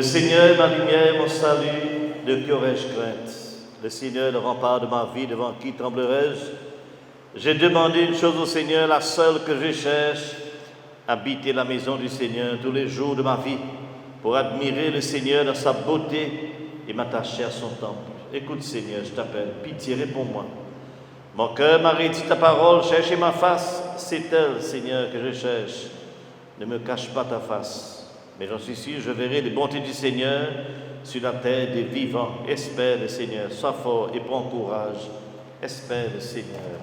Seigneur est ma lumière, mon salut, de qui aurais-je crainte? Le Seigneur est le rempart de ma vie, devant qui tremblerais-je? J'ai demandé une chose au Seigneur, la seule que je cherche, habiter la maison du Seigneur tous les jours de ma vie, pour admirer le Seigneur dans sa beauté et m'attacher à son temple. Écoute Seigneur, je t'appelle, pitié, réponds-moi. Mon cœur m'a redit ta parole, cherchez ma face, c'est elle, Seigneur, que je cherche. Ne me cache pas ta face. Mais j'en suis sûr, je verrai les bontés du Seigneur sur la terre des vivants. Espère le Seigneur, sois fort et prends courage. Espère le Seigneur.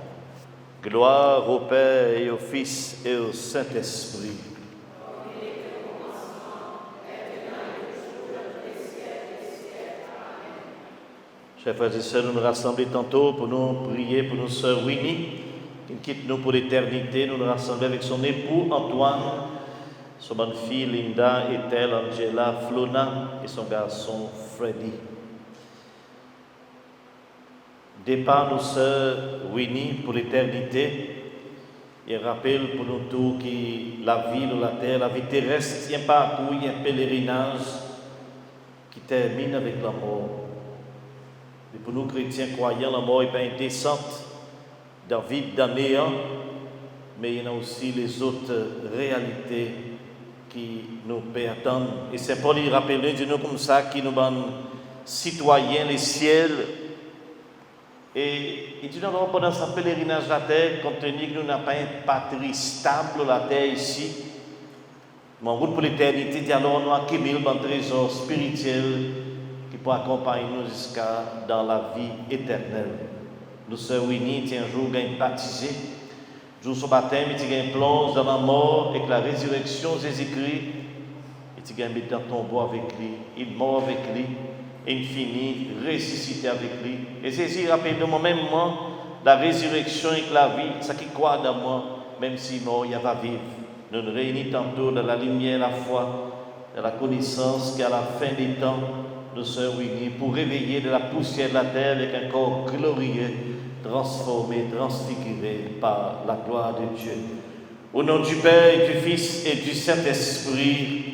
Gloire au Père et au Fils et au Saint-Esprit. Chers frères et sœurs, nous nous rassemblons tantôt pour nous prier pour nos sœurs Winnie, qui quitte nous pour l'éternité. Nous nous rassemblons avec son époux Antoine, son bonne fille Linda, Ethel, Angela, Flona et son garçon Freddy. Départ nos sœurs Winnie pour l'éternité. Il rappelle pour nous tous que la vie de la terre, la vie terrestre, c'est un parcours, un pèlerinage qui termine avec la mort. Et pour nous chrétiens croyants, la mort n'est pas une descente d'un vide, d'un néant, mais il y a aussi les autres réalités qui nous attendent. Et c'est Paul, il rappelle, nous comme ça, qui nous rend citoyens, les ciels. Et tu nous pendant ce pèlerinage de la terre, compte tenu que nous n'avons pas une patrie stable, la terre ici, mais en route pour l'éternité, alors nous accumulons un trésor spirituel qui peut accompagner nous jusqu'à dans la vie éternelle. Nous sœurs Winnie, un jour, gagne baptisé. Jour son baptême, il gagne plonge dans la mort avec la résurrection, Jésus-Christ. Il gagne mis dans le tombeau avec lui. Il mort avec lui. Et il finit ressuscité avec lui. Et Jésus rappelle de moi-même, moi, la résurrection et la vie, ça qui croit dans moi, même si mort, il va vivre. Nous nous réunissons tantôt dans la lumière, la foi, dans la connaissance qu'à la fin des temps, nous sommes unis pour réveiller de la poussière de la terre avec un corps glorieux, transformé, transfiguré par la gloire de Dieu. Au nom du Père et du Fils et du Saint-Esprit,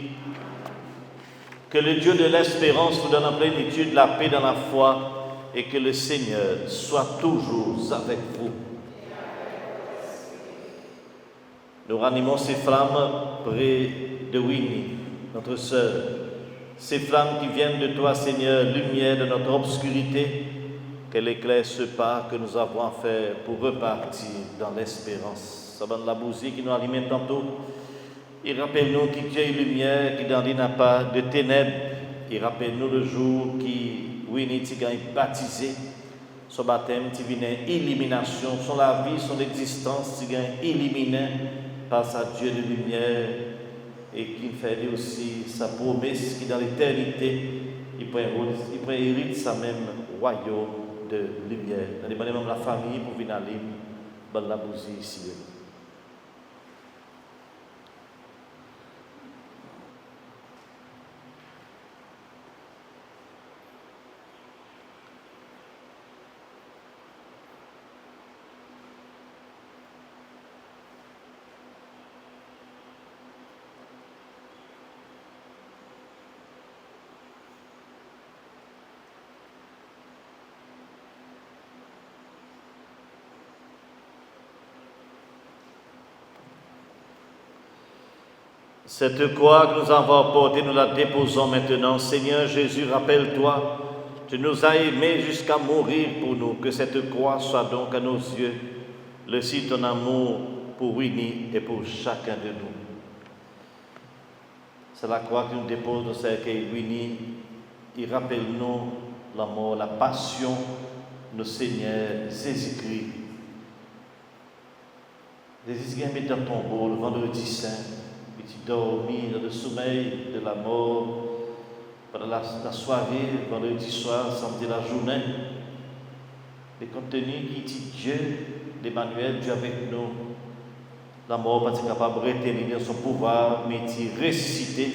que le Dieu de l'espérance vous donne en plénitude la paix dans la foi et que le Seigneur soit toujours avec vous. Nous ranimons ces flammes près de Winnie, notre sœur. Ces flammes qui viennent de toi, Seigneur, lumière de notre obscurité, qu'elle éclaire ce pas que nous avons à faire pour repartir dans l'espérance. Ça donne la bougie qui nous alimente tantôt. Il rappelle-nous qu'il y a une lumière qui dans n'a pas de ténèbres. Il rappelle-nous le jour qui, Winnie, tu es baptisé. Son baptême, tu viens illumination. Son la vie, son existence, tu es illuminé par sa Dieu de lumière. Et qui fait aussi sa promesse qui dans l'éternité, il peut hériter sa même royaume de lumière. Dans les membres de la famille pour venir à l'île, dans la bougie ici. Cette croix que nous avons portée, nous la déposons maintenant. Seigneur Jésus, rappelle-toi, tu nous as aimés jusqu'à mourir pour nous. Que cette croix soit donc à nos yeux le signe de ton amour pour Winnie et pour chacun de nous. C'est la croix que nous déposons dans cercueil Winnie. Il rappelle-nous la mort, la passion de notre Seigneur Jésus-Christ. Jésus-Christ est dans ton tombeau le vendredi saint. Tu dormis dans le sommeil de la mort pendant la soirée, vendredi soir, samedi la journée. Et compte tenu qu'il dit Dieu, l'Emmanuel, Dieu avec nous, la mort pas capable de retenir son pouvoir, mais il ressuscité.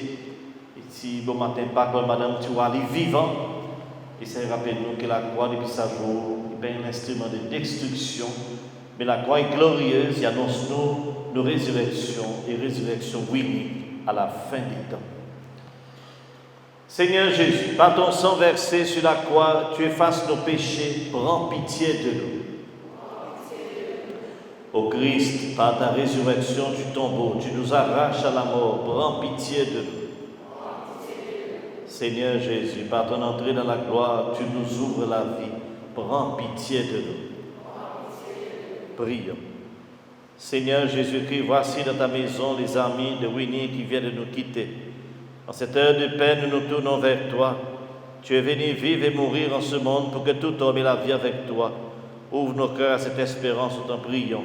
Et si bon matin, pas comme Madame, tu vois, il vivant. Et ça rappelle-nous que la croix, depuis sa jour, n'est pas un instrument de destruction, mais la croix est glorieuse, il annonce nos résurrections et résurrection Winnie à la fin des temps. Seigneur Jésus, par ton sang versé sur la croix, tu effaces nos péchés, prends pitié de nous. Ô Christ, par ta résurrection du tombeau, tu nous arraches à la mort, prends pitié de nous. Seigneur Jésus, par ton entrée dans la gloire, tu nous ouvres la vie, prends pitié de nous. Prions. Seigneur Jésus-Christ, voici dans ta maison les amis de Winnie qui viennent de nous quitter. En cette heure de peine, nous nous tournons vers toi. Tu es venu vivre et mourir en ce monde pour que tout homme ait la vie avec toi. Ouvre nos cœurs à cette espérance, nous t'en prions.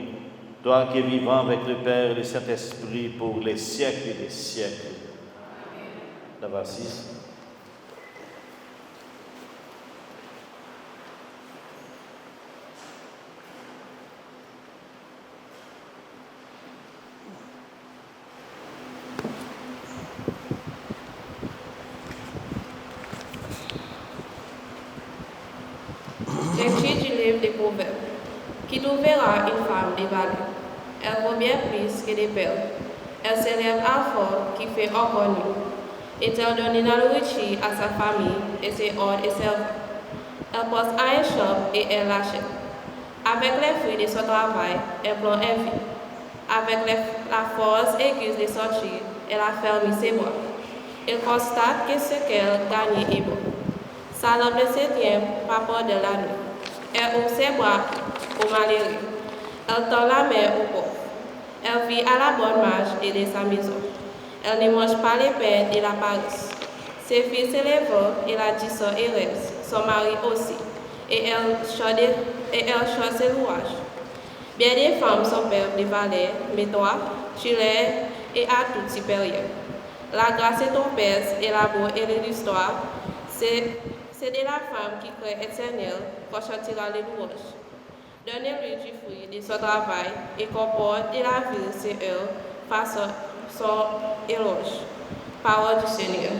Toi qui es vivant avec le Père et le Saint-Esprit pour les siècles et des siècles. La voici. Lecture du livre des Proverbes. Qui trouvera une femme dévalée? Elle vaut bien plus que des perles. Elle s'élève à fort qui fait encore mieux. Et elle donne la nourriture à sa famille et ses ordres et servants. Elle passe à un champ et elle l'achète. Avec les fruits de son travail, elle plante un vie. Avec la force aiguë de sortir, elle a fermé ses bras. Elle constate que ce qu'elle gagne est bon. Sa lampe ne s'éteint pas pendant la nuit. Elle ouvre ses bras aux malheureux. Elle tend la main aux pauvres. Elle vit à la bonne marche et de sa maison. Elle ne mange pas les peines et la paresse. Ses filles s'élèvent et la disent heureuse, son mari aussi, et elle chante ses louanges. Bien des femmes sont pères de valeur, mais toi, tu l'es et à tout supérieur. La grâce est ton père et l'amour et l'histoire. C'est de la femme qui crée éternel qu'on chantera les louanges. Donnez-lui du fruit de son travail et comporte de la ville ses heures face son éloge. Parole du Seigneur.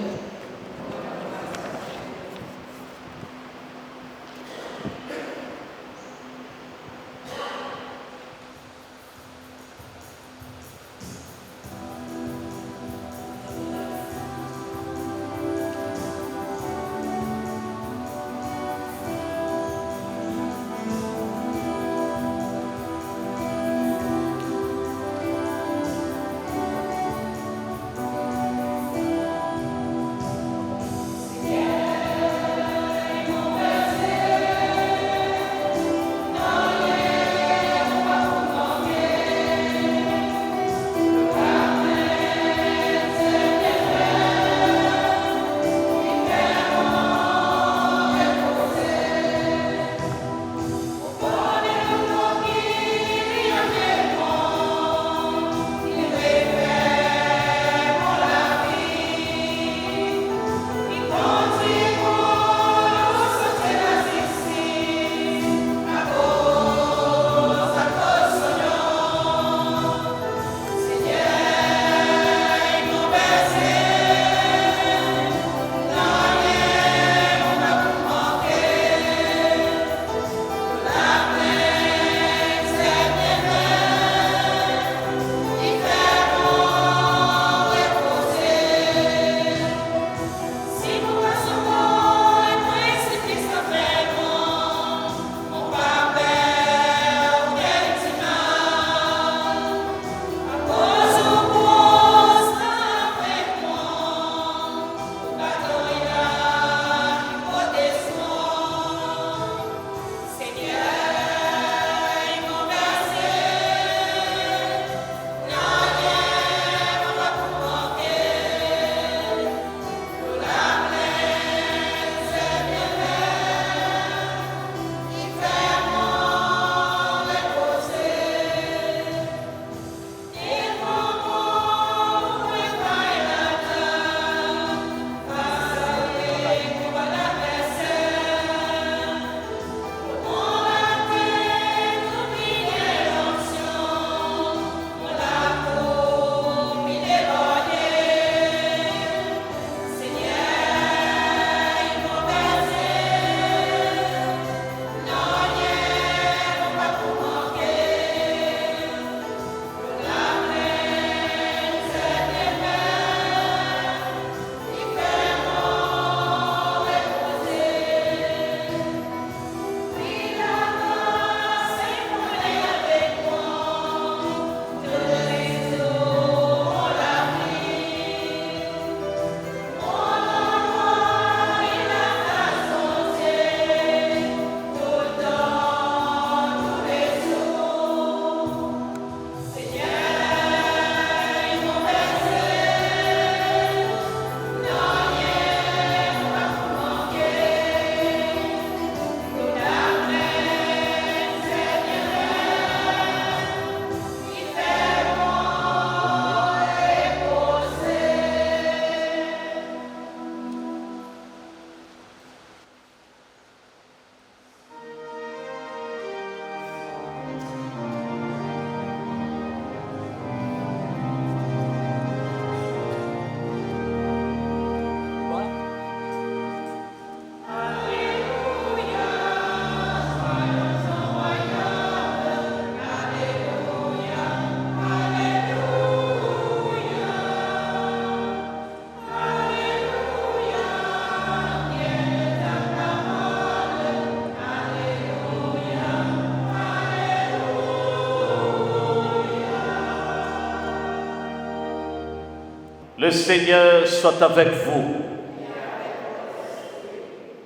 Le Seigneur soit avec vous.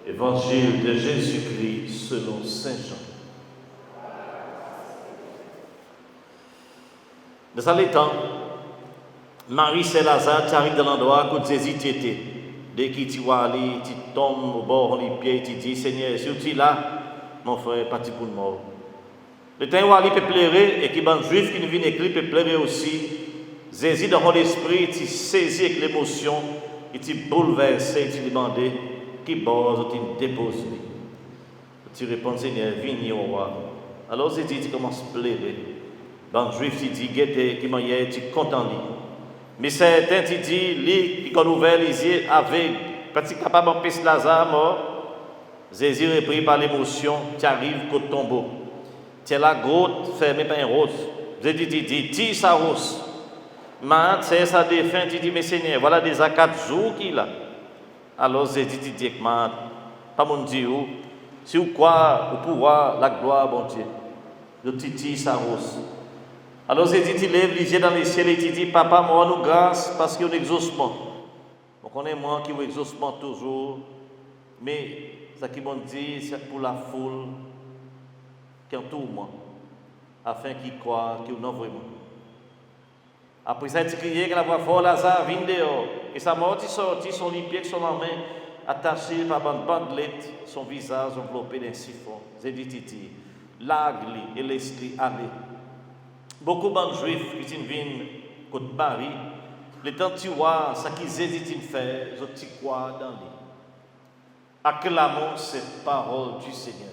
Évangile de Jésus-Christ selon Saint Jean. Dans les temps, Marie et Lazare arrivent dans l'endroit où Jésus était. Dès qu'il tombe au bord des pieds, il dit Seigneur, si tu es là, mon frère est parti pour le mort. Le temps où il peut pleurer et qui est juif qui vient écrire peut pleurer aussi. Jésus dans l'esprit, il saisi avec l'émotion, il bouleversé, il demandé qui bord, il dépose. Tu réponds Seigneur, viens au roi. Alors Jésus il commence à pleurer. Le juif il dit guette qui m'aille, tu content lui. Mais certains il dit lui qui ouvert les yeux aveugle, parce qu'il capable d'empêcher Lazare mort. Jésus repris par l'émotion, tu arrives au tombeau. Tu es la grotte fermée par un rose. Jésus dit tire sa rose. Mais c'est sa défunte, il dit mais Seigneur, voilà déjà 4 jours qu'il a. Alors Jésus dit pas mon Dieu, si vous croyez au pouvoir, la gloire, bon Dieu, je tire sa rose. Alors Jésus dit lève les yeux dans les cieux et il dit papa, moi nous grâce parce qu'il y a un exaucement. On connaît moi qui a un exaucement toujours, mais ce qui m'ont dit c'est pour la foule qui entoure moi, afin qu'ils croient qu'il y a vraiment. Après ça, il criait que la voix forte, Lazare, vient dehors. Et sa mort est sortie, son lit pied, son main attachée par une bandelette, son visage enveloppé d'un siphon. J'ai dit, titi, l'agli et l'esprit aller. Beaucoup de juifs qui viennent côté Paris, le temps tu vois, ce qu'ils hésitent à faire, je crois dans lui. Acclamons cette parole du Seigneur.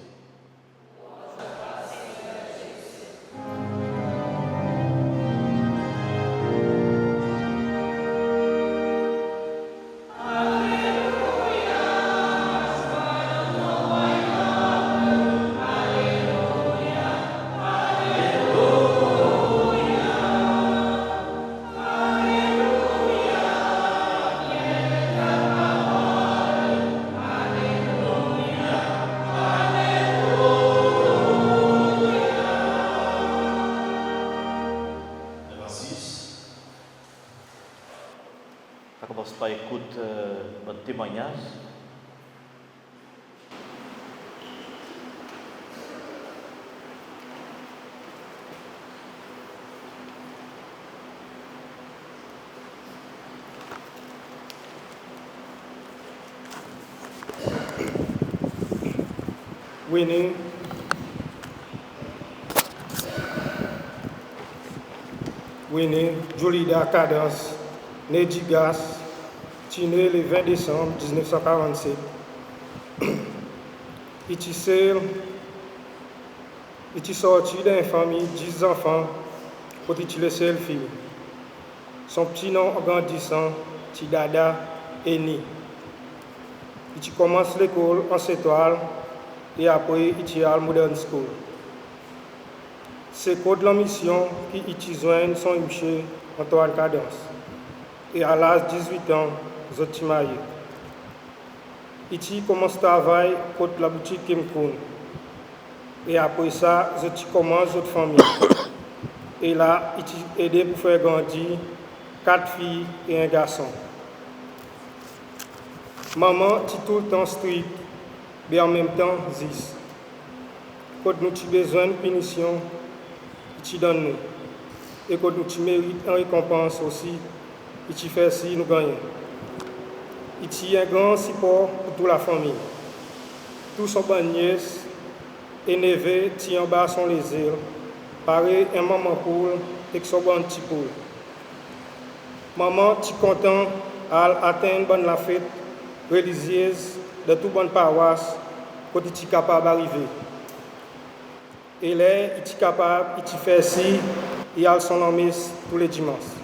Votre témoignage. Winnie, Jolida Cadence, Nedjigas, né le 20 décembre 1947. Il est sorti d'une famille de 10 enfants pour être le seul fille. Son petit nom grandissant, Tidada Eni. Il commence l'école en Étoile et après il est à Modern School. C'est pour la mission qu'il joint son monsieur Antoine Cadence. Et à l'âge de 18 ans, je suis marié. Il commence à travailler pour la boutique Kim Koon. Et après ça, je commence notre famille. Et là, il aidé pour faire grandir 4 filles et un garçon. Maman est tout le temps strict, mais en même temps zis. Quand nous avons besoin de punition, il donne nous. Et quand nous méritons une récompense aussi, il fait si nous gagnons. Il y a un grand support pour toute la famille. Tous son nièces et neveux tient en bas son les ailes, pareil un maman poule et son bon petit poule. Maman est content à atteindre la fête religieuse de toute bonne paroisse quand il est capable d'arriver. Et là, il est capable, il fait si, il a son messe tous les dimanches.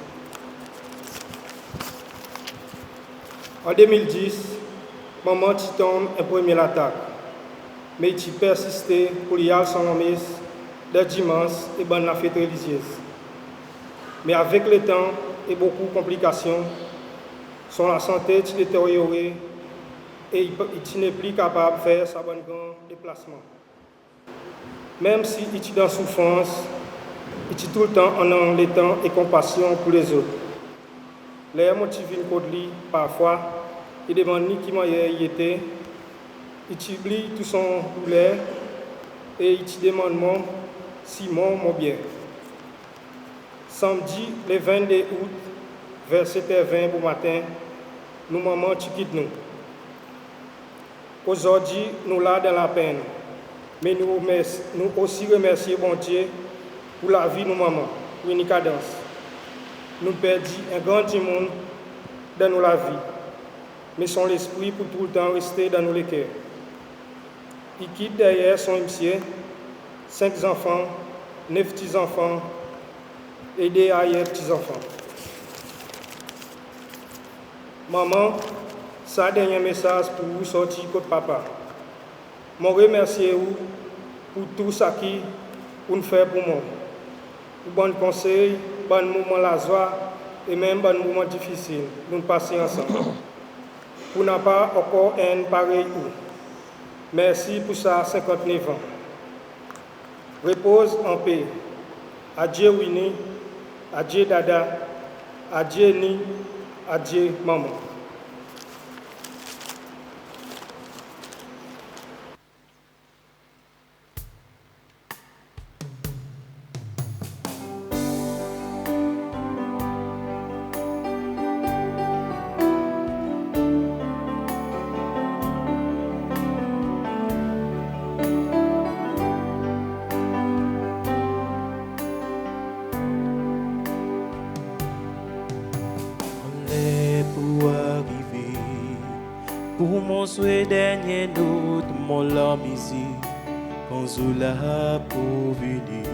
En 2010, maman tombe un premier attaque, mais il persisté pour y aller son messe de dimanche et bonne la fête religieuse. Mais avec le temps et beaucoup de complications, son santé est détériorée et il n'est plus capable de faire sa bonne grand déplacement. Même s'il est dans souffrance, il est tout le temps en enlèvement et compassion pour les autres. Les motivés contre lui, parfois, il demande ni qui il était, il t'oublie tout son douleur et il te demande moi, Simon, mon bien. Samedi, le 22 août, vers 7h20 pour matin, nous maman tu quittes nous. Aujourd'hui, nous là dans la peine, mais nous aussi remercions bon Dieu pour la vie de nos mamans, pour une cadence. Nous perdons un grand monde dans nos la vie, mais son esprit pour tout le temps rester dans nos cœurs. Il quitte derrière son monsieur, 5 enfants, 9 petits-enfants et des arrière-petits-enfants. Maman, ça dernier message pour vous sortir contre papa. Je remercie vous pour tout ce qui vous faites pour moi. Pour bon conseil, bon moment la joie et même bon moment difficile, nous passer ensemble. Pour n'a pas encore un pareil ou. Merci pour ça 59 ans. Repose en paix. Adieu Winnie, adieu Dada, adieu Ni, adieu maman. Pour mon souhait dernier nous de mon l'homme ici, quand Zoula pour venir.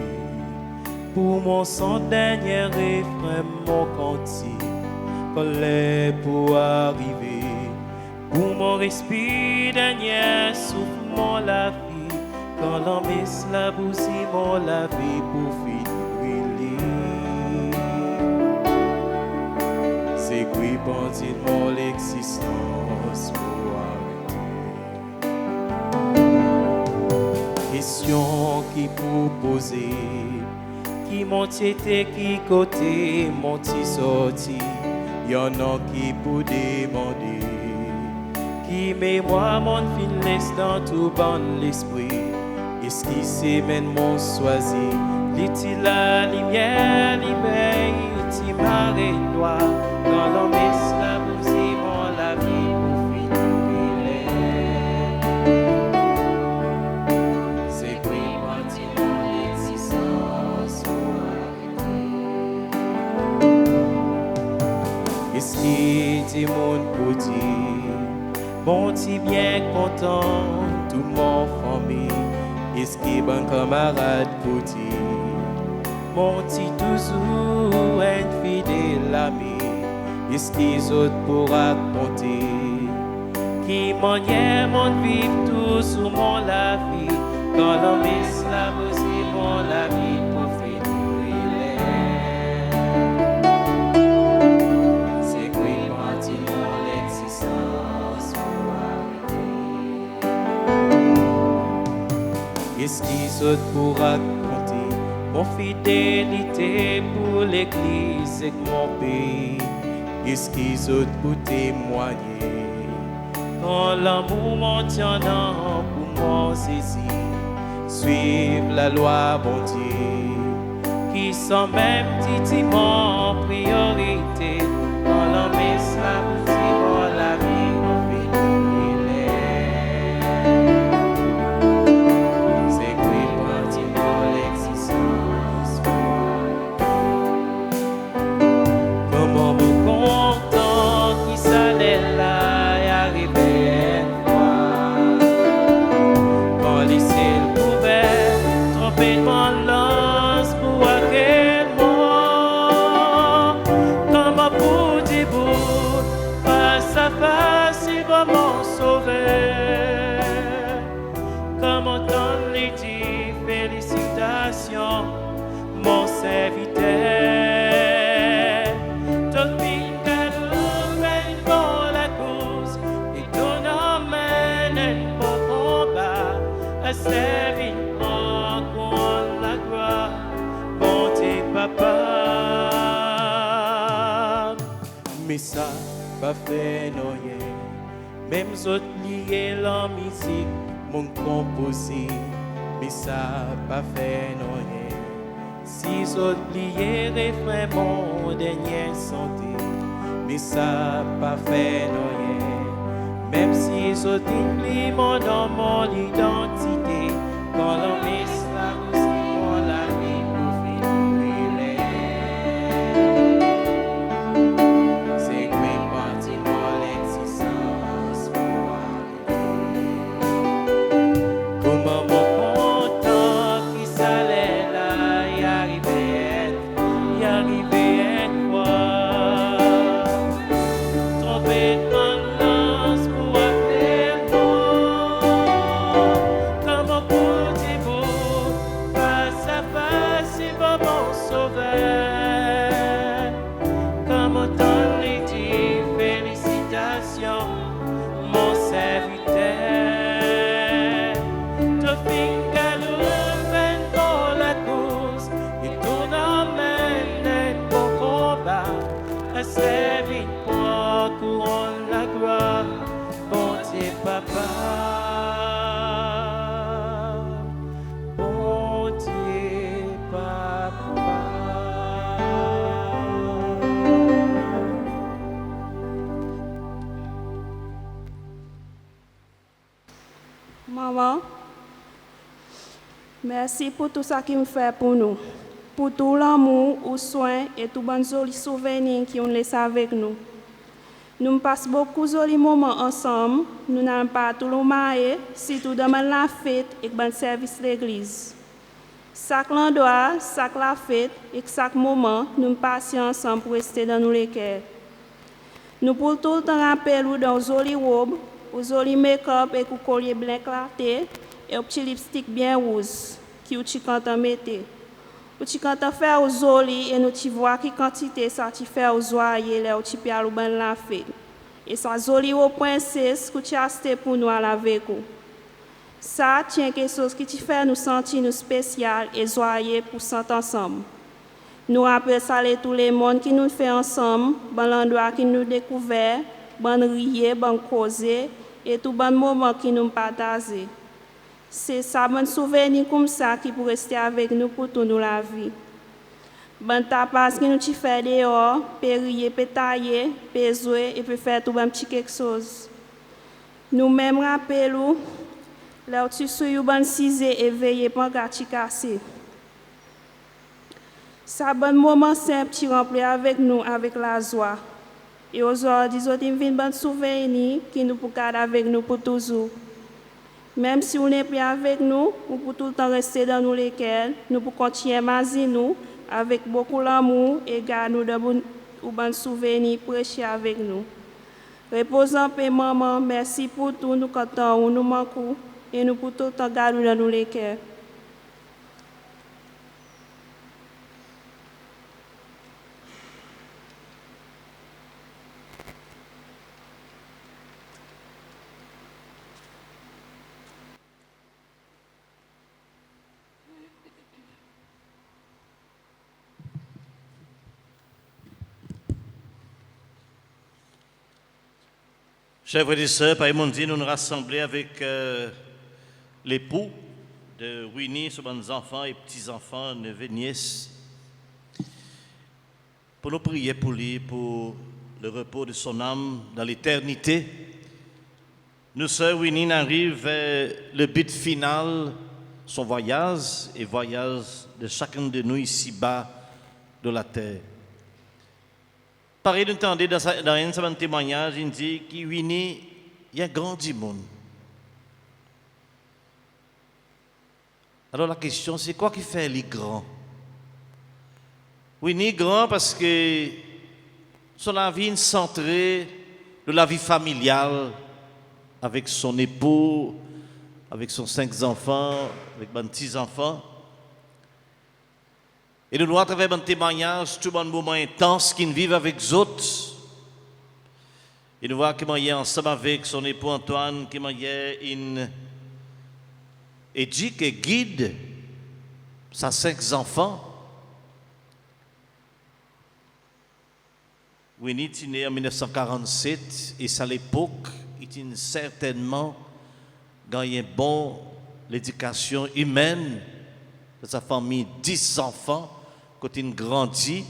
Pour mon son dernier refrain, mon cantique, quand les pour arriver. Pour mon respire dernier souffle, mon la vie, quand l'homme est la bousie, mon la vie pour finir. C'est qui bandit mon l'existence. Question qui pour poser, qui monte été, qui côté, monte sorti, y'en a qui pour demander, qui mémoire mon fin laisse dans tout bon l'esprit, est-ce qui s'émène mon choisi, l'est-il la lumière, l'éveil, l'est-il marée noire, dans l'homme esclave, c'est mon la vie. Qui mon côté, bon ti bien content, tout mon famille, est-ce qui bon camarade côté, mon ti toujours un fidèle ami, est-ce qu'ils autres pour raconter, qui manière mon vivre tout sous mon la vie, quand l'homme esclave aussi mon la vie pour finir. Qu'est-ce qui saute pour raconter mon fidélité pour l'église et mon pays? Qu'est-ce qui saute pour témoigner quand l'amour m'en tient pour m'en saisir? Suivre la loi, bon Dieu, qui sont même titimement en priorité quand l'homme est esclave, c'est la vie. Mon lance pour aquel mot. mais ça pas fait non rien. Même autres liés la musique, mon composé, mais ça pas fait non rien. Si autres liés refrain mon dernier santé, mais ça pas fait non rien. Même si autres oublient mon nom, mon identité, quand l'on met ça aussi pour la vie pour finir. C'est que parti pour l'existence pour arriver. Comment mon content qui s'allait là, y arriver quoi? Tromper de lance pour appeler moi. Comment pour tes beaux, face à face, c'est pas mon sauveur. Comment t'en les félicitations, mon serviteur. Te fingalou, ven dans la course, et ton emmène un bon combat. La servie pour couronne la gloire, bon Dieu papa. Bon Dieu papa. Maman, merci pour tout ça qu'il me fait pour nous. Pour tout l'amour, ou soin et tout bon joli souvenirs qui ont laissé avec nous. Nous passons beaucoup de jolis moments ensemble. Nous n'allons pas tout le marié, surtout dans la fête et dans le service de l'église. Chaque endroit, chaque la fête et chaque moment, nous passons ensemble pour rester dans nos cœurs. Nous pouvons tout le temps rappeler dans jolies robes, aux jolis make-up et aux colliers blancs clarté et aux petits lipsticks bien rouges qui ont quand mettre. Ou quand on fait aux jolis et nous tu vois qui quantité ça tu fais aux joyeux là où tu peux aller dans la fête. Et ça joli aux princesse que tu as acheté pour nous à la avec vous. Ça tient quelque chose qui te fait nous sentir nous spécial et joyeux pour sentir ensemble. Nous rappelons saluer tous les mondes qui nous fait ensemble, dans l'endroit qui nous découvert, bon rire, bon causer et tout bon moment qui nous partagent. C'est ça, bon souvenir comme ça qui peut rester avec nous pour toute la vie. Bon tapas qui nous fait dehors, peut rire, peut tailler, peut jouer et peut faire tout un petit quelque chose. Nous-mêmes rappelons, là où tu suis bon cisé et veillez pour gâcher cassé. Ça bon moment simple qui remplit avec nous avec la joie. Et aujourd'hui, nous avons un bon souvenir qui nous peut garder avec nous pour toujours. Même si on n'est plus avec nous, on peut tout le temps rester dans nos cœurs, nous pouvons continuer à imaginer nous avec beaucoup d'amour et garder de bons souvenirs prêchés avec nous. Reposons en paix, maman, merci pour tout, nous comptons, nous manquons et nous pouvons tout le temps garder dans nos cœurs. Chers frères et sœurs, par mon Dieu, nous nous rassemblons avec l'époux de Winnie, ses bons enfants et petits-enfants, neveux, nièces, pour nous prier pour lui, pour le repos de son âme dans l'éternité. Nous, sœurs Winnie, arrivons vers le but final, son voyage et voyage de chacun de nous ici-bas de la terre. Pareil, nous entendons dans un témoignage, il dit qu'il Winnie, il y a grand du monde. Alors la question, c'est quoi qui fait les grands? Winnie grand parce que son vie est centrée de la vie familiale avec son époux, avec ses 5 enfants, avec ses petits-enfants. Et nous, à travers un témoignage, tout un moment intense qu'il vit avec les autres. Et nous voyons qu'il est ensemble avec son époux Antoine, qu'il est une éduque et guide ses 5 enfants. Winnie est né en 1947 et à l'époque, il a certainement gagné bon l'éducation humaine de sa famille, 10 enfants, quand il grandit,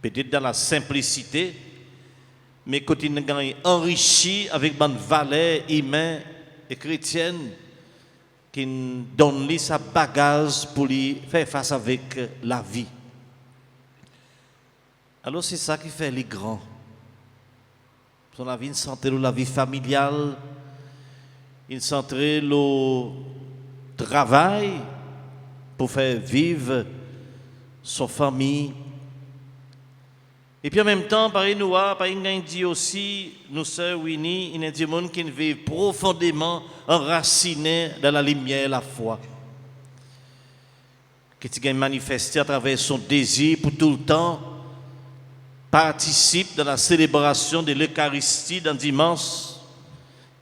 peut-être dans la simplicité, mais quand il a enrichi avec une valeur humaine et chrétienne, qui donne lui sa bagage pour lui faire face avec la vie. Alors c'est ça qui fait les grands. Son la vie, une santé, la vie familiale, une santé, le travail pour faire vivre son famille. Et puis en même temps, pareil, nous avons dit aussi, nous sœurs Winnie, il y a des gens qui vivent profondément enracinés dans la lumière, la foi. Qui ont manifesté à travers son désir pour tout le temps participe dans la célébration de l'Eucharistie dans dimanche,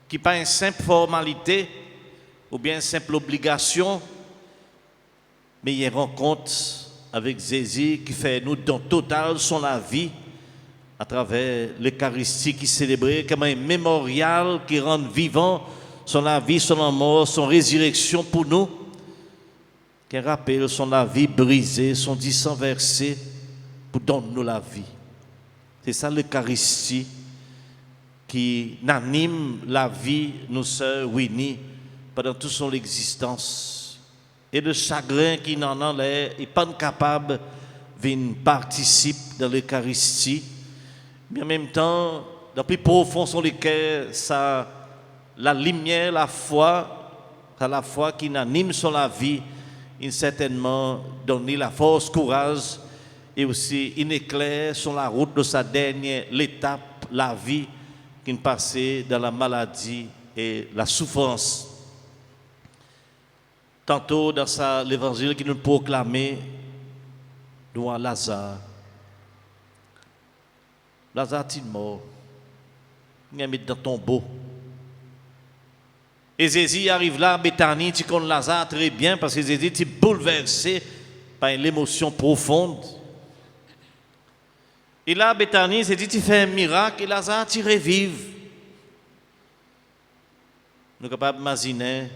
qui n'est pas une simple formalité ou bien une simple obligation, mais il y a une rencontre avec Jésus qui fait nous dans total son la vie à travers l'Eucharistie qui célébrait comme un mémorial qui rend vivant son la vie, son mort, son résurrection pour nous, qui rappelle son la vie brisée, son sang versé pour donner nous la vie. C'est ça l'Eucharistie qui anime la vie, nos sœurs Winnie, pendant toute son existence. Et le chagrin qui n'en a l'air n'est pas capable de participer dans l'Eucharistie. Mais en même temps, dans le plus profond son cœur, ça, la lumière, la foi qui anime son la vie, il certainement donne la force, courage, et aussi il éclaire sur la route de sa dernière l'étape, la vie qu'il passait dans la maladie et la souffrance. Tantôt dans l'évangile qui nous proclamait devant Lazare. Lazare est mort. Il est mis dans le tombeau. Et Jésus arrive là, Béthanie, tu connais Lazare très bien parce que Jésus est bouleversé par l'émotion profonde. Et là, Béthanie, c'est dit, tu fais un miracle et Lazare, tu revives. Nous sommes capables d'imaginer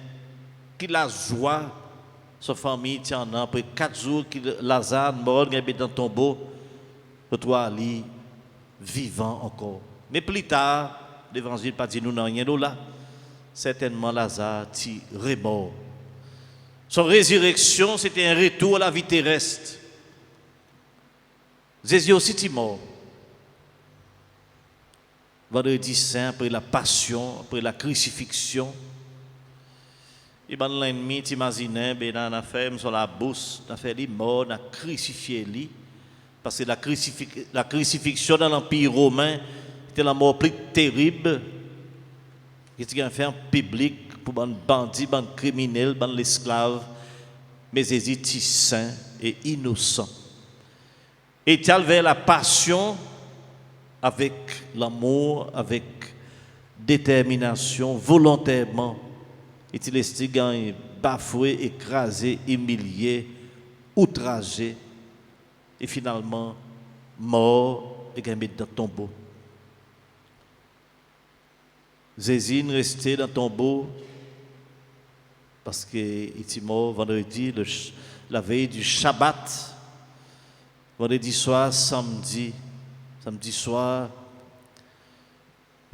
que la joie, sa famille, tient en après 4 jours que Lazare mort, il est dans le tombeau, pour toi, aller vivant encore. Mais plus tard, l'évangile pas dit nous n'en rien là. Certainement, Lazare, tu remort. Son résurrection, c'était un retour à la vie terrestre. Jésus aussi est mort. Vendredi saint, après la passion, après la crucifixion. Et ben l'ennemi, t'imaginais, ben on a fait sur la bourse, on a fait lui mort, on a crucifié lui. Parce que la crucifixion dans l'Empire romain était la mort plus terrible. Qui a fait en public pour les bandits, les criminels, les esclaves. Mais Jésus est saint et innocent. Et il a vers la passion avec l'amour, avec détermination, volontairement. Et il est bafoué, écrasé, humilié, outragé. Et finalement, mort et mis dans le tombeau. Jésus est resté dans le tombeau parce qu'il est mort vendredi, la veille du Shabbat. Vendredi soir, samedi soir.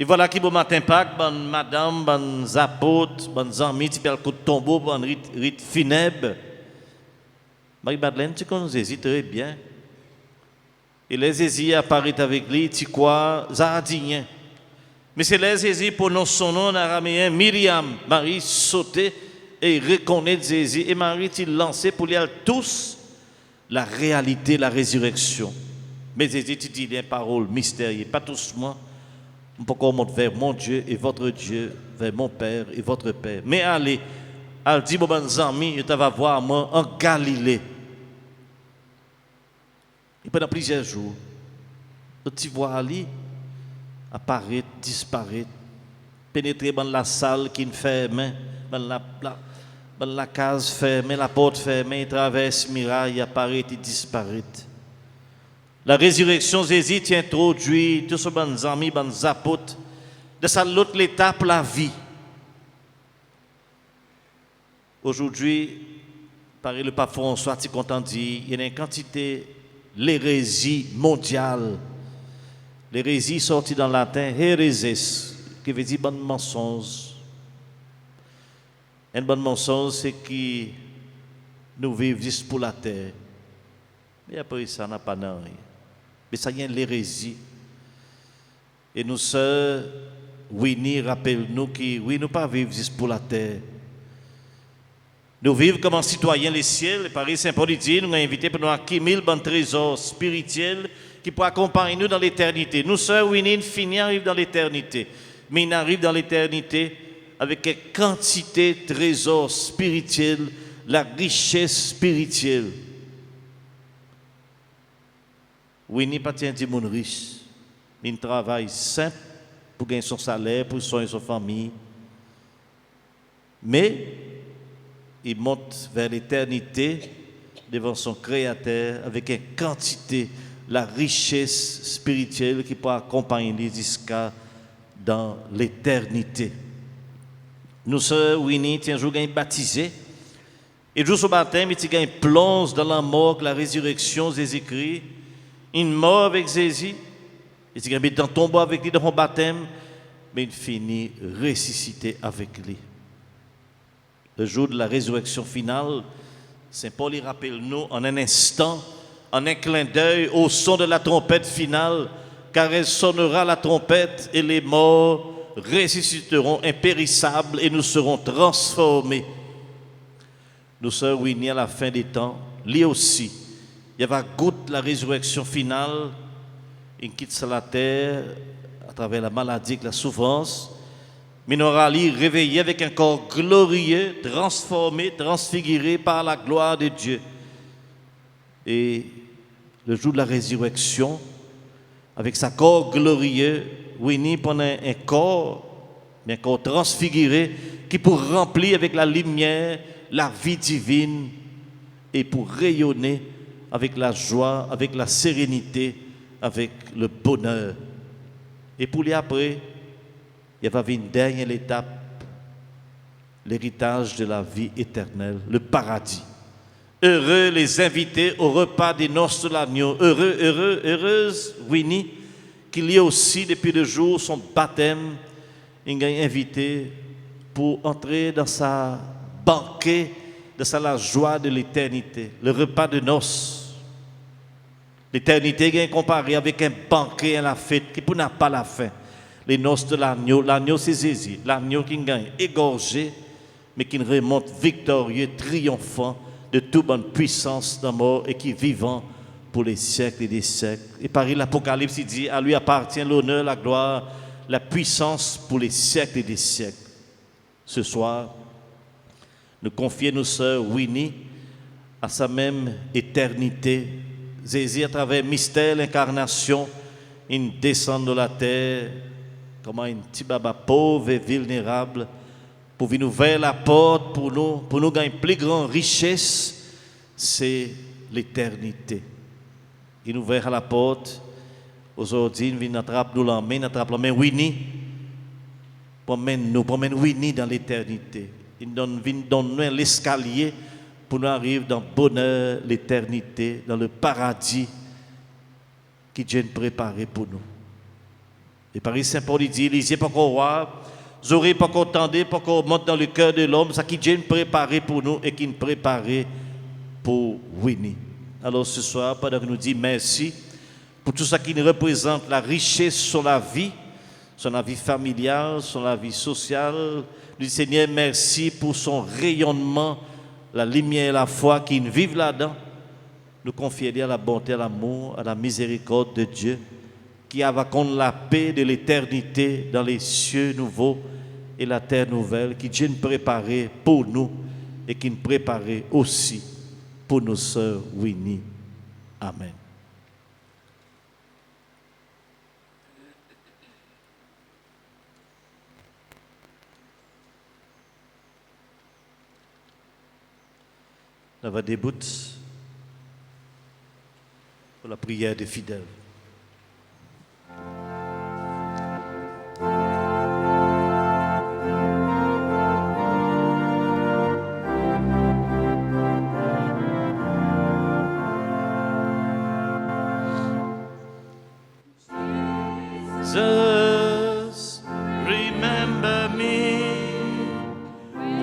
Et voilà qui bon matin Pâques, bon madame, bon apôtres, bon amis, tu peux le coup de tombeau, bon rite funèbre. Marie-Madeleine, tu connais Jésus très bien. Et les Jésus apparaît avec lui, tu crois, Zardinien. Mais c'est les Jésus prononce son nom en araméen, Myriam. Marie sautait et reconnaît Jésus. Et Marie il lancé pour lui tous la réalité, la résurrection. Mais Jésus tu dis des paroles mystérieuses, pas tous moi. Pourquoi on monte vers mon Dieu et votre Dieu, vers mon Père et votre Père. Mais allez, elle dit, bon ben amis, tu vas voir moi en Galilée. Et pendant plusieurs jours, tu vois Ali apparaître, disparaître, pénétrer dans la salle qui est fermée, dans la case fermée, la porte fermée, il traverse miraille, il apparaît et disparaît. La résurrection, Jésus t'introduit tous ces bonnes amis, bonnes apôtres, de sa l'autre étape, la vie. Aujourd'hui, par le pape François, tu content dit, il y a une quantité l'hérésie mondiale. L'hérésie sortie dans le latin, hérésis, qui veut dire bon mensonge. Un bon mensonge, c'est que nous vivons juste pour la terre. Mais après ça, on n'a pas rien. Mais ça y est l'hérésie. Et nous sœurs, Winnie, rappelle-nous que oui, nous pas vivre juste pour la terre. Nous vivons comme un citoyen les ciels. Paris Saint-Paul dit, nous avons invité pour nous acquérir un trésor spirituel qui pourra accompagner nous dans l'éternité. Nous sœurs, Winnie, fini arrive dans l'éternité. Mais il arrive dans l'éternité avec une quantité de trésors spirituels, la richesse spirituelle. Winnie pas tient du monde riche. Il travaille simple pour gagner son salaire, pour soigner sa famille. Mais il monte vers l'éternité devant son Créateur avec une quantité, la richesse spirituelle qui peut accompagner jusqu'à dans l'éternité. Nous sœurs Winnie, un jour gagné baptisé. Et jour au baptême, il gagne plonge dans la mort, la résurrection, Jésus-Christ. Une mort avec Jésus. Il gagne dans tombeau avec lui dans son baptême, mais il finit ressuscité avec lui. Le jour de la résurrection finale, Saint Paul y rappelle nous en un instant, en un clin d'œil, au son de la trompette finale, car elle sonnera la trompette et les morts ressusciteront impérissables et nous serons transformés. Nous sœurs Winnie à la fin des temps, lui aussi, il va goûter la résurrection finale, il quitte la terre à travers la maladie, la souffrance, mais nous aura réveillé avec un corps glorieux, transformé, transfiguré par la gloire de Dieu. Et le jour de la résurrection, avec sa corps glorieux, Winnie prend un corps transfiguré qui pour remplir avec la lumière, la vie divine et pour rayonner avec la joie, avec la sérénité, avec le bonheur. Et pour lui après, il va venir une dernière étape, l'héritage de la vie éternelle, le paradis. Heureux les invités au repas des noces de l'agneau. Heureuse Winnie, qu'il y ait aussi depuis le jour son baptême, il est invité pour entrer dans sa banquet, dans la joie de l'éternité, le repas de noces. L'éternité est comparée avec un banquet à la fête qui n'a pas la fin. Les noces de l'agneau, l'agneau c'est Jésus, l'agneau qui gagne égorgé, mais qui remonte victorieux, triomphant de toute bonne puissance de mort et qui est vivant pour les siècles et des siècles. Et par l'Apocalypse, il dit, à lui appartient l'honneur, la gloire, la puissance pour les siècles et des siècles. Ce soir, nous confions nos sœurs Winnie à sa même éternité. Jésus, à travers le mystère, l'incarnation, il descend de la terre comme un petit baba pauvre et vulnérable pour venir ouvrir la porte pour nous gagner une plus grande richesse, c'est l'éternité. Il nous ouvre la porte, aujourd'hui, il vient attraper nous la main, Winnie, promène Winnie dans l'éternité. Il donne nous l'escalier pour nous arriver dans le bonheur, l'éternité, dans le paradis qui Dieu a préparé pour nous. Et Paris Saint-Paul dit, lisez pas qu'on roi, vous aurez pas qu'on tendez, pas qu'on monte dans le cœur de l'homme, ça qui Dieu a préparé pour nous et qui nous préparé pour Winnie. Alors ce soir, pendant que nous disons merci pour tout ça qui nous représente la richesse sur la vie familiale, sur la vie sociale, nous disons Seigneur, merci pour son rayonnement, la lumière et la foi qui nous vivent là-dedans. Nous confions à la bonté, à l'amour, à la miséricorde de Dieu, qui avacone la paix de l'éternité dans les cieux nouveaux et la terre nouvelle, qui Dieu nous préparé pour nous et qui nous préparait aussi pour nos sœurs Winnie. Amen. On va débuter pour la prière des fidèles. Jesus, remember me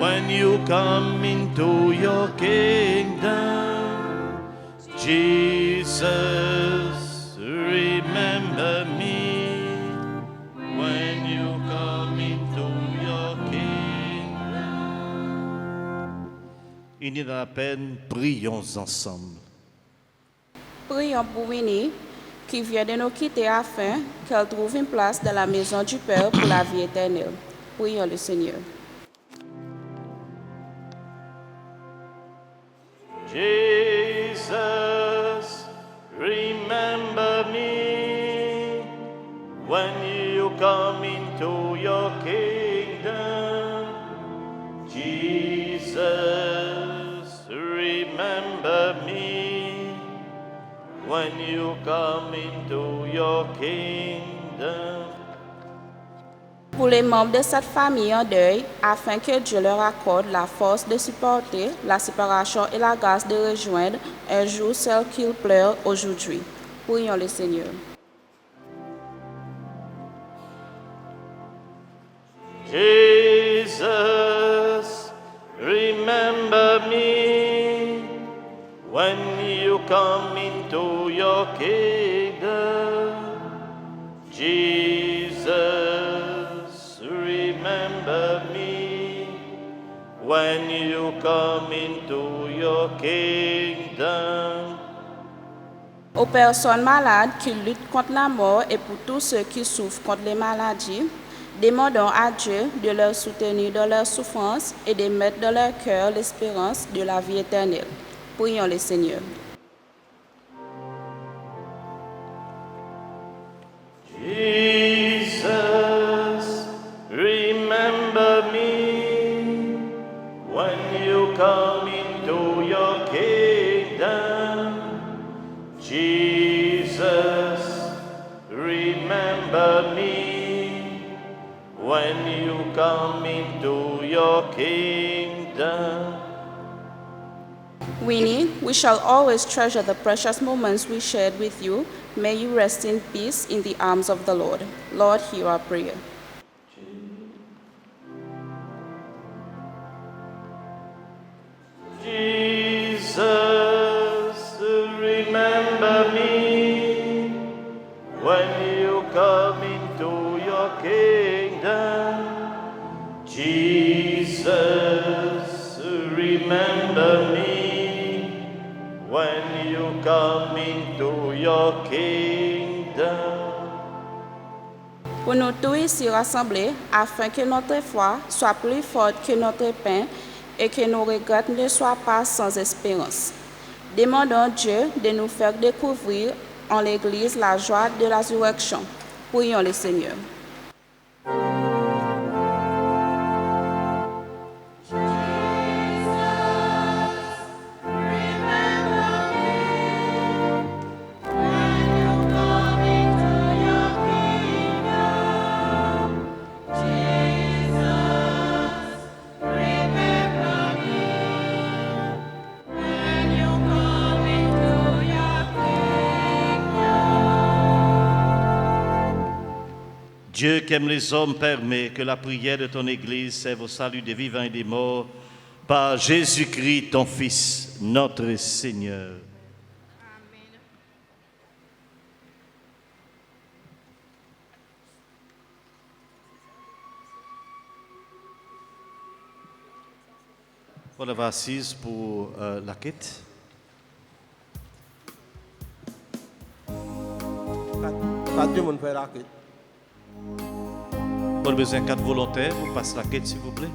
when you come into your kingdom. Jesus, remember me when you come into your kingdom. Il n'y a la peine, prions ensemble. Prions pour Winnie, qui vient de nous quitter afin qu'elle trouve une place dans la maison du Père pour la vie éternelle. Prions le Seigneur. Jesus, remember me when you come into your kingdom. Jesus, remember me when you come into your kingdom. Pour les membres de cette famille en deuil, afin que Dieu leur accorde la force de supporter la séparation et la grâce de rejoindre un jour celle qu'ils pleurent aujourd'hui. Prions le Seigneur. Jesus, remember me when you come into your kingdom. Jesus, remember me when you come into your kingdom. Aux personnes malades qui luttent contre la mort et pour tous ceux qui souffrent contre les maladies, demandons à Dieu de leur soutenir dans leur souffrance et de mettre dans leur cœur l'espérance de la vie éternelle. Prions le Seigneur. Jesus, remember me when you come into your kingdom. Jesus, remember me when you come into your kingdom. Winnie, we shall always treasure the precious moments we shared with you. May you rest in peace in the arms of the Lord. Lord, hear our prayer. Jesus, remember me when you come into your kingdom. Jesus, remember me when you come into your kingdom. Pour nous tous ici rassemblés, afin que notre foi soit plus forte que notre pain et que nos regrets ne soient pas sans espérance. Demandons Dieu de nous faire découvrir en l'Église la joie de la résurrection. Prions le Seigneur. Dieu qui aime les hommes permet que la prière de ton Église serve au salut des vivants et des morts par Jésus-Christ, ton Fils, notre Seigneur. Voilà, va assise pour la quête. Pas tout le monde fait la quête. On a besoin de 4 volontaires pour passer la quête, s'il vous plaît.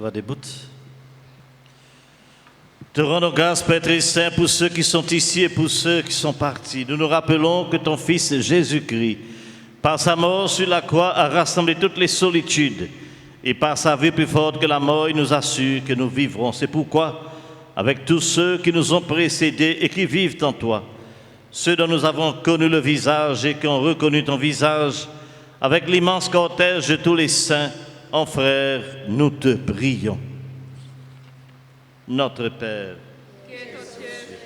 va debout. Te rendons grâce, Père très saint, pour ceux qui sont ici et pour ceux qui sont partis. Nous nous rappelons que ton Fils Jésus-Christ, par sa mort sur la croix, a rassemblé toutes les solitudes. Et par sa vie plus forte que la mort, il nous assure que nous vivrons. C'est pourquoi, avec tous ceux qui nous ont précédés et qui vivent en toi, ceux dont nous avons connu le visage et qui ont reconnu ton visage, avec l'immense cortège de tous les saints, en frères, nous te prions. Notre Père, qui es aux cieux,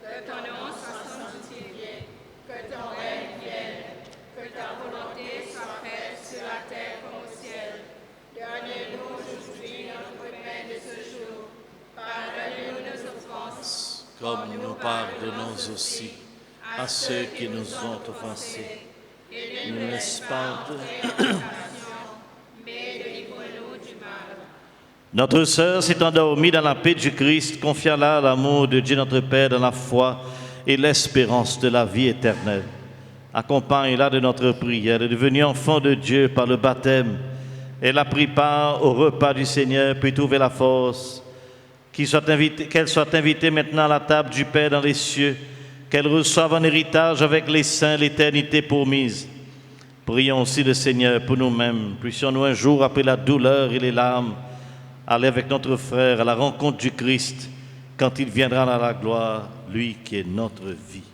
que ton nom soit sanctifié, que ton règne vienne, que ta volonté soit faite sur la terre comme au ciel. Donne-nous aujourd'hui notre pain de ce jour. Pardonne-nous nos offenses, comme nous pardonnons aussi à ceux qui nous ont offensés. et Ne nous laisse pas mais délivre-nous du mal. Notre sœur s'est endormie dans la paix du Christ, confiant-la à l'amour de Dieu notre Père dans la foi et l'espérance de la vie éternelle. Accompagne-la de notre prière, de devenir enfant de Dieu par le baptême. Elle a pris part au repas du Seigneur, puis trouver la force, qu'elle soit invitée maintenant à la table du Père dans les cieux, qu'elle reçoive en héritage avec les saints l'éternité promise. Prions aussi le Seigneur pour nous-mêmes. Puissions-nous un jour, après la douleur et les larmes, aller avec notre frère à la rencontre du Christ quand il viendra dans la gloire, lui qui est notre vie.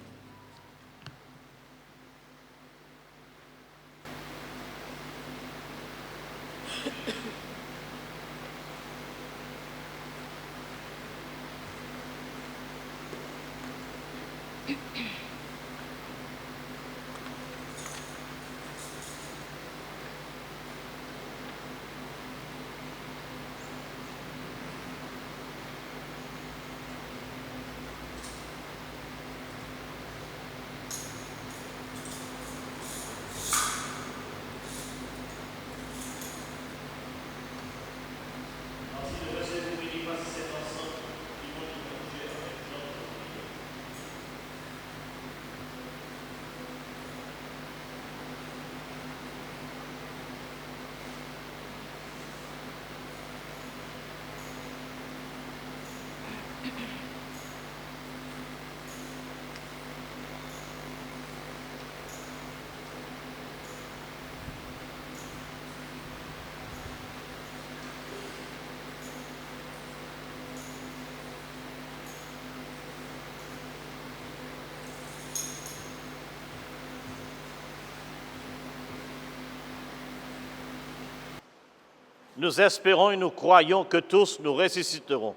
Nous espérons et nous croyons que tous nous ressusciterons.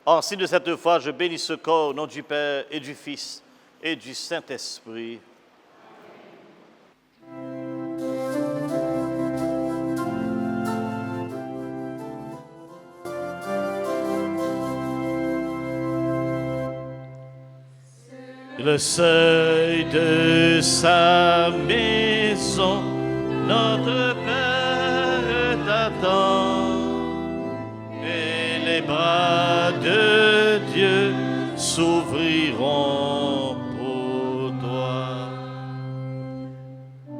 En signe de cette foi, je bénis ce corps au nom du Père et du Fils et du Saint-Esprit. Le seuil de sa maison, notre Père t'attend, et les bras de Dieu s'ouvriront pour toi.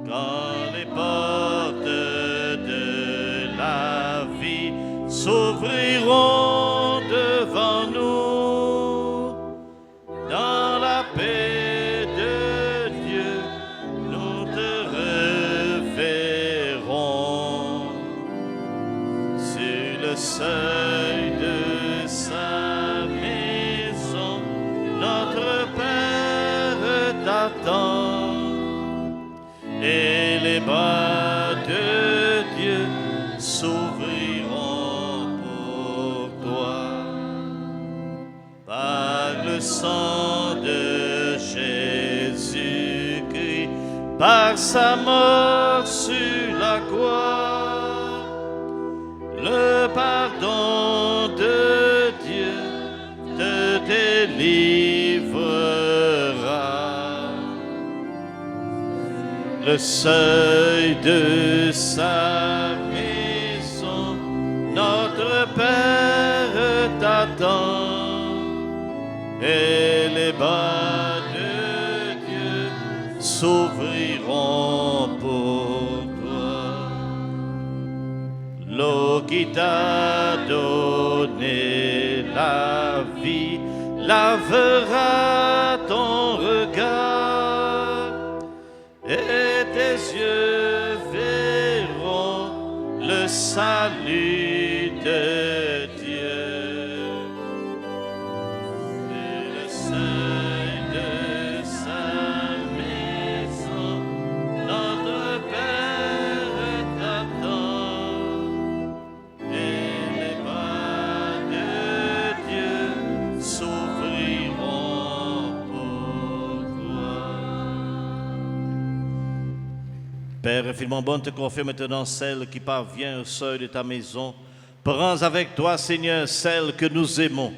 Quand les portes de la vie s'ouvriront devant nous, dans la paix de Dieu, nous te reverrons. Sur le seuil de sa maison, notre Père t'attend, et les bras de Dieu s'ouvriront pour toi. Par le sang de Jésus-Christ, par sa mort sur la croix, le pardon de Dieu te délivrera. Le seuil de sa maison, notre Père t'attend, et les bras de Dieu s'ouvriront pour toi. Oh, qui t'a donné la vie, lavera ton regard et tes yeux verront le salut de Dieu. Et le seuil de sa maison, notre Père t'attend, et les bras de Dieu s'ouvriront pour toi. Père infiniment bon, te confie maintenant celle qui parvient au seuil de ta maison. Prends avec toi, Seigneur, celle que nous aimons.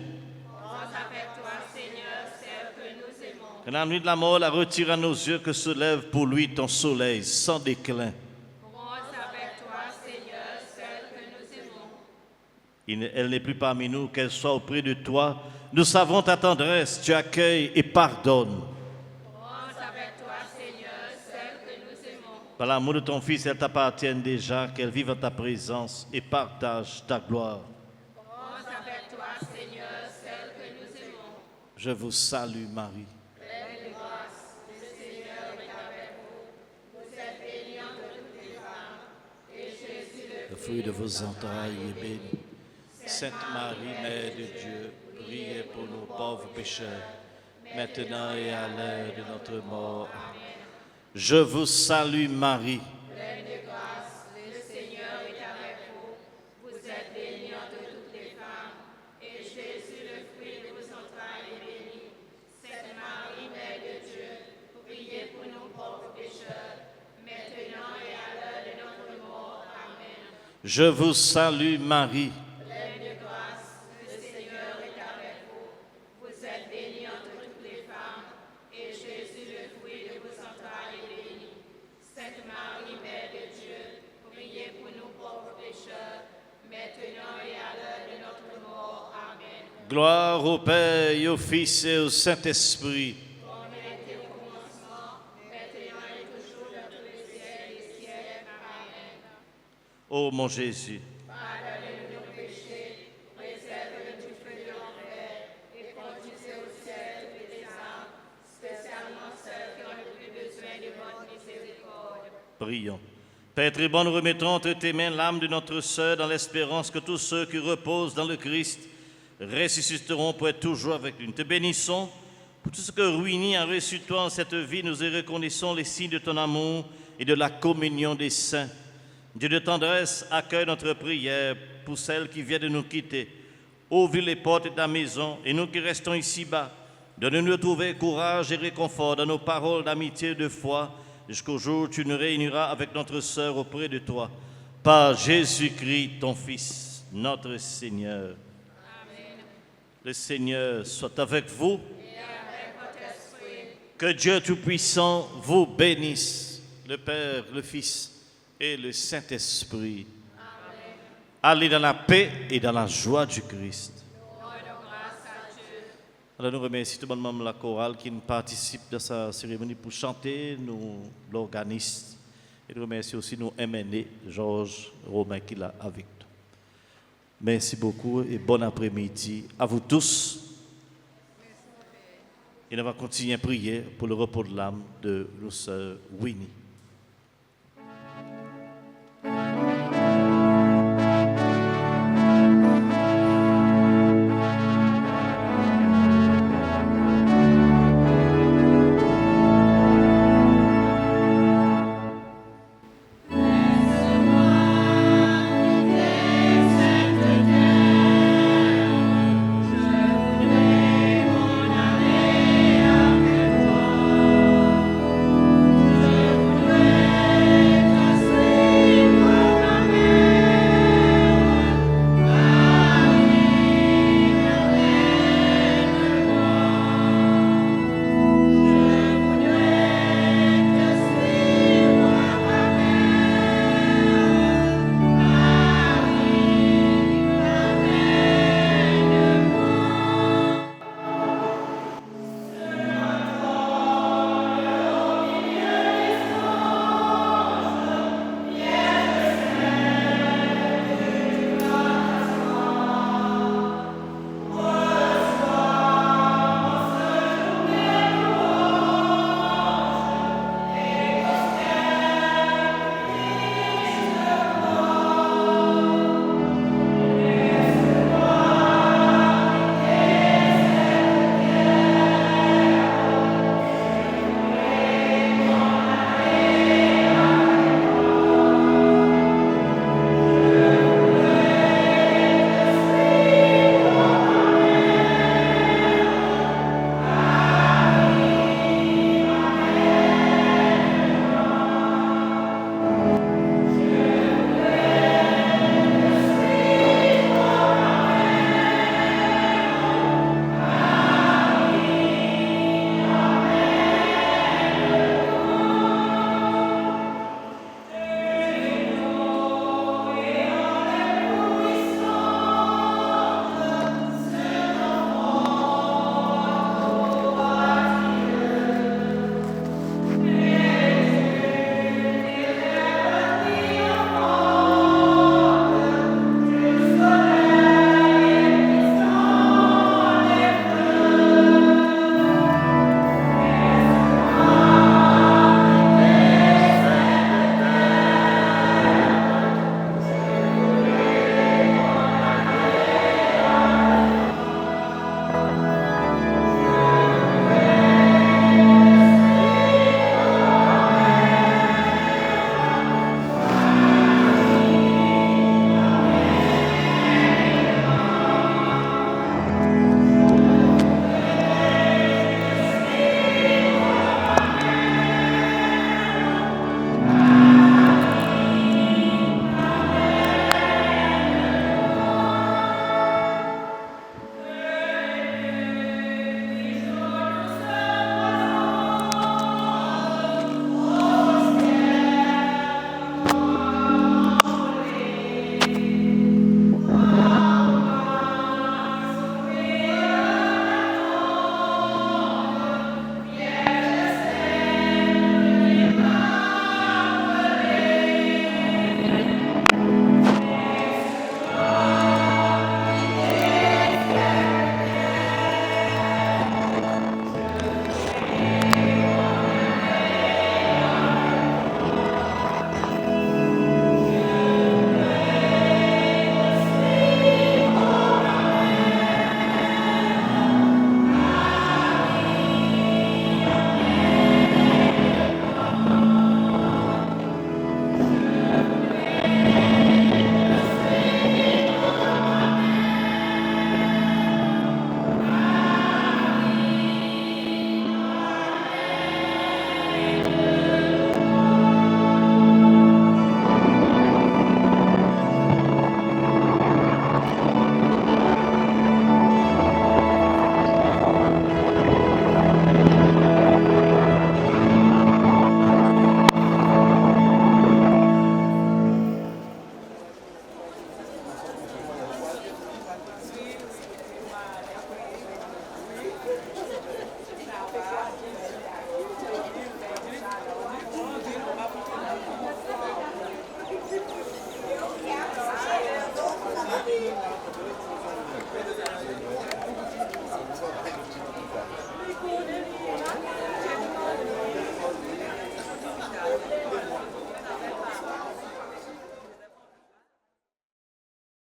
Que la nuit de la mort la retire à nos yeux, que se lève pour lui ton soleil sans déclin. Elle n'est plus parmi nous, qu'elle soit auprès de toi. Nous savons ta tendresse, tu accueilles et pardonnes. Par l'amour de ton Fils, elle t'appartient déjà, qu'elle vive en ta présence et partage ta gloire. Je vous salue, Marie. Le fruit de vos entrailles est béni. Sainte Marie, Mère de Dieu, priez pour nos pauvres pécheurs, maintenant et à l'heure de notre mort. Je vous salue, Marie. Pleine de grâce, le Seigneur est avec vous. Vous êtes bénie entre toutes les femmes, et Jésus, le fruit de vos entrailles, est béni. Sainte Marie, Mère de Dieu, priez pour nos pauvres pécheurs, maintenant et à l'heure de notre mort. Amen. Je vous salue, Marie. Pleine de grâce, le Seigneur est avec vous. Vous êtes bénie entre toutes les femmes, et Jésus, le fruit de vos entrailles, est béni. Sainte Marie, Mère de Dieu, priez pour nous pauvres pécheurs, maintenant et à l'heure de notre mort. Amen. Gloire au Père et au Fils et au Saint-Esprit. Comme il était au commencement, maintenant et toujours dans tous les siècles des siècles. Amen. Ô mon Jésus, Pardonnez-nous nos péchés, préservez-nous du feu de l'enfer, et conduisez au ciel toutes les âmes, spécialement celles qui ont le plus besoin de votre miséricorde. prions. Père très bon, nous remettons entre tes mains l'âme de notre sœur dans l'espérance que tous ceux qui reposent dans le Christ ressusciteront pour être toujours avec lui. Nous te bénissons pour tout ce que ruiné a reçu toi en cette vie. Nous y reconnaissons les signes de ton amour et de la communion des saints. Dieu de tendresse, accueille notre prière pour celles qui viennent de nous quitter. Ouvre les portes de ta maison et nous qui restons ici-bas, donne-nous de trouver courage et réconfort dans nos paroles d'amitié et de foi jusqu'au jour où tu nous réuniras avec notre sœur auprès de toi. Par Jésus-Christ, ton Fils, notre Seigneur. Amen. Le Seigneur soit avec vous. Et avec votre esprit. Que Dieu Tout-Puissant vous bénisse, le Père, le Fils et le Saint-Esprit. Amen. Allez dans la paix et dans la joie du Christ. Rendons grâce à Dieu. Alors nous remercions tout le monde de la chorale qui participe de sa cérémonie pour chanter, nous l'organiste. Et nous remercions aussi nos MNE, Georges Romain qui est là avec nous. Merci beaucoup et bon après-midi à vous tous. Et on va continuer à prier pour le repos de l'âme de nos sœurs Winnie.